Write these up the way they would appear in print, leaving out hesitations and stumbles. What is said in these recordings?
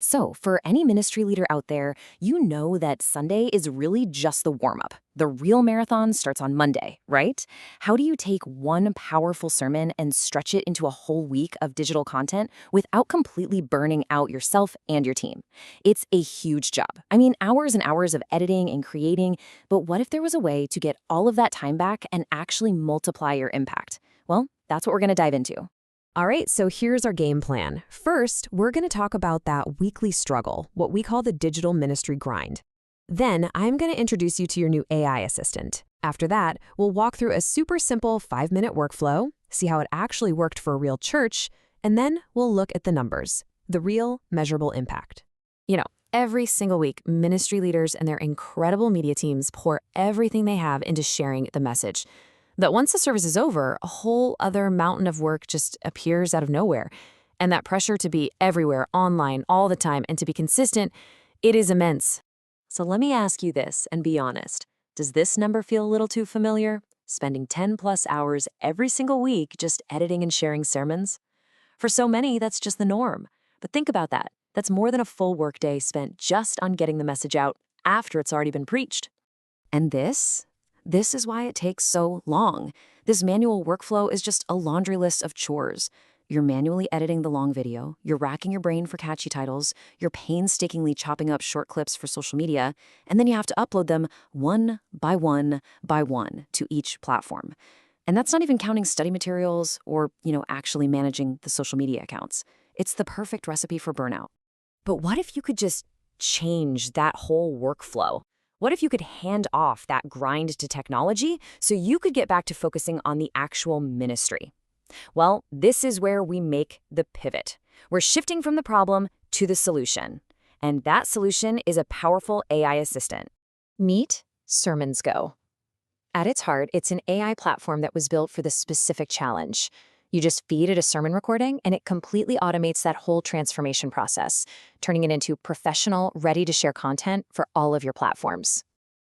So, for any ministry leader out there, you know that Sunday is really just the warm up. The real marathon starts on Monday, right? How do you take one powerful sermon and stretch it into a whole week of digital content without completely burning out yourself and your team? It's a huge job. I mean, hours and hours of editing and creating, but what if there was a way to get all of that time back and actually multiply your impact? Well, that's what we're going to dive into. All right, so here's our game plan. First, we're going to talk about that weekly struggle, what we call the digital ministry grind. Then, I'm going to introduce you to your new AI assistant. After that, we'll walk through a super simple 5-minute workflow, see how it actually worked for a real church, and then we'll look at the numbers, the real measurable impact. Every single week, ministry leaders and their incredible media teams pour everything they have into sharing the message. That once the service is over, a whole other mountain of work just appears out of nowhere. And that pressure to be everywhere, online, all the time, and to be consistent, it is immense. So let me ask you this and be honest. Does this number feel a little too familiar? Spending 10+ hours every single week just editing and sharing sermons? For so many, that's just the norm. But think about that. That's more than a full workday spent just on getting the message out after it's already been preached. And this is why it takes so long. This manual workflow is just a laundry list of chores. You're manually editing the long video, you're racking your brain for catchy titles, you're painstakingly chopping up short clips for social media, and then you have to upload them one by one by one to each platform. And that's not even counting study materials or, actually managing the social media accounts. It's the perfect recipe for burnout. But what if you could just change that whole workflow? What if you could hand off that grind to technology so you could get back to focusing on the actual ministry? Well, this is where we make the pivot. We're shifting from the problem to the solution. And that solution is a powerful AI assistant. Meet SermonsGo. At its heart, it's an AI platform that was built for this specific challenge. You just feed it a sermon recording, and it completely automates that whole transformation process, turning it into professional, ready-to-share content for all of your platforms.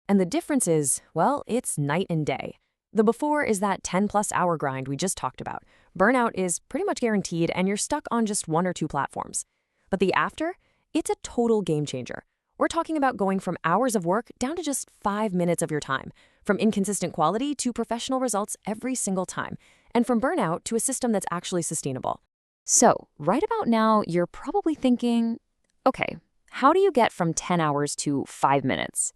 And the difference is, well, it's night and day. The before is that 10+ hour grind we just talked about. Burnout is pretty much guaranteed, and you're stuck on just 1 or 2 platforms. But the after? It's a total game changer. We're talking about going from hours of work down to just 5 minutes of your time, from inconsistent quality to professional results every single time, and from burnout to a system that's actually sustainable. So, right about now, you're probably thinking, okay, how do you get from 10 hours to 5 minutes?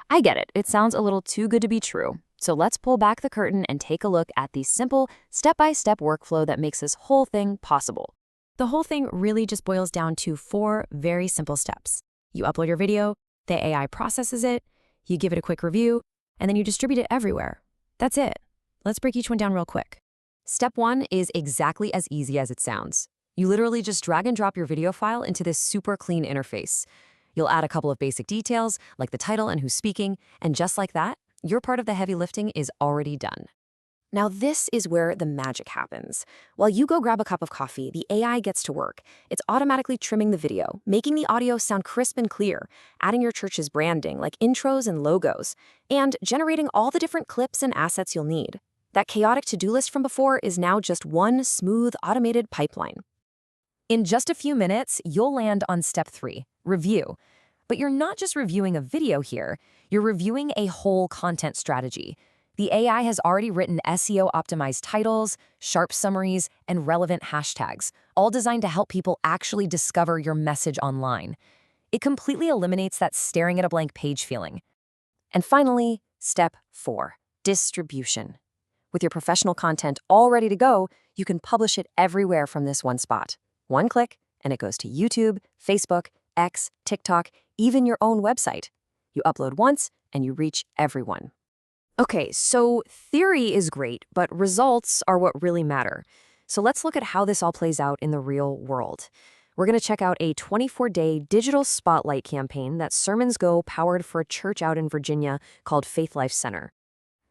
I get it. It sounds a little too good to be true. So let's pull back the curtain and take a look at the simple, step-by-step workflow that makes this whole thing possible. The whole thing really just boils down to 4 very simple steps. You upload your video, the AI processes it, you give it a quick review, and then you distribute it everywhere. That's it. Let's break each one down real quick. Step 1 is exactly as easy as it sounds. You literally just drag and drop your video file into this super clean interface. You'll add a couple of basic details, like the title and who's speaking, and just like that, your part of the heavy lifting is already done. Now this is where the magic happens. While you go grab a cup of coffee, the AI gets to work. It's automatically trimming the video, making the audio sound crisp and clear, adding your church's branding like intros and logos, and generating all the different clips and assets you'll need. That chaotic to-do list from before is now just one smooth, automated pipeline. In just a few minutes, you'll land on step 3, review. But you're not just reviewing a video here, you're reviewing a whole content strategy. The AI has already written SEO-optimized titles, sharp summaries, and relevant hashtags, all designed to help people actually discover your message online. It completely eliminates that staring at a blank page feeling. And finally, step 4, distribution. With your professional content all ready to go, you can publish it everywhere from this one spot. One click, and it goes to YouTube, Facebook, X, TikTok, even your own website. You upload once, and you reach everyone. Okay, so theory is great, but results are what really matter. So let's look at how this all plays out in the real world. We're going to check out a 24-day digital spotlight campaign that SermonsGo powered for a church out in Virginia called Faith Life Center.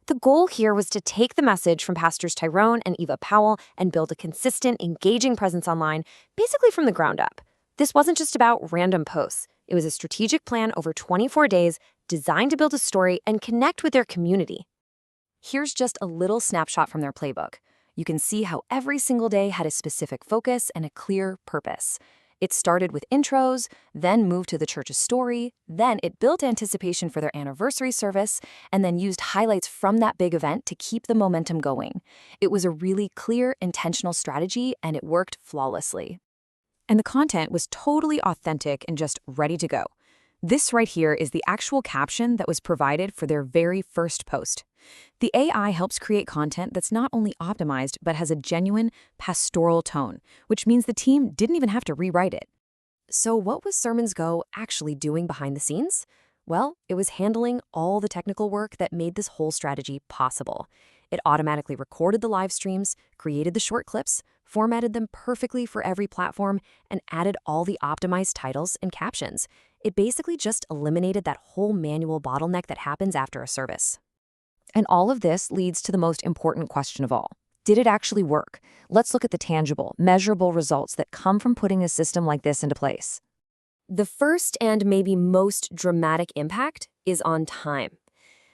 The goal here was to take the message from Pastors Tyrone and Eva Powell and build a consistent, engaging presence online, basically from the ground up. This wasn't just about random posts. It was a strategic plan over 24 days designed to build a story and connect with their community. Here's just a little snapshot from their playbook. You can see how every single day had a specific focus and a clear purpose. It started with intros, then moved to the church's story, then it built anticipation for their anniversary service, and then used highlights from that big event to keep the momentum going. It was a really clear, intentional strategy, and it worked flawlessly. And the content was totally authentic and just ready to go. This right here is the actual caption that was provided for their very first post. The AI helps create content that's not only optimized, but has a genuine pastoral tone, which means the team didn't even have to rewrite it. So what was SermonsGo actually doing behind the scenes? Well, it was handling all the technical work that made this whole strategy possible. It automatically recorded the live streams, created the short clips, formatted them perfectly for every platform, and added all the optimized titles and captions. It basically just eliminated that whole manual bottleneck that happens after a service. And all of this leads to the most important question of all. Did it actually work? Let's look at the tangible, measurable results that come from putting a system like this into place. The first and maybe most dramatic impact is on time.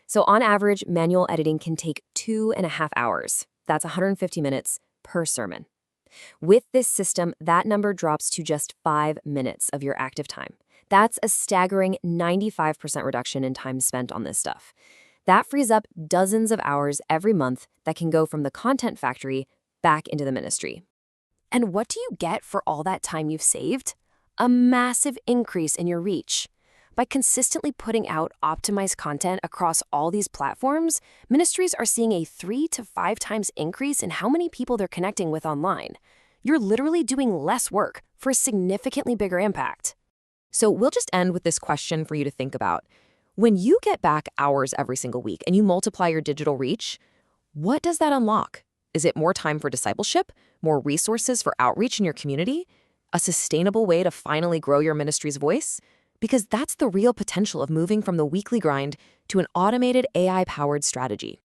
So on average, manual editing can take 2.5 hours. That's 150 minutes per sermon. With this system, that number drops to just 5 minutes of your active time. That's a staggering 95% reduction in time spent on this stuff. That frees up dozens of hours every month that can go from the content factory back into the ministry. And what do you get for all that time you've saved? A massive increase in your reach. By consistently putting out optimized content across all these platforms, ministries are seeing a 3 to 5 times increase in how many people they're connecting with online. You're literally doing less work for a significantly bigger impact. So we'll just end with this question for you to think about. When you get back hours every single week and you multiply your digital reach, what does that unlock? Is it more time for discipleship, more resources for outreach in your community, a sustainable way to finally grow your ministry's voice? Because that's the real potential of moving from the weekly grind to an automated AI-powered strategy.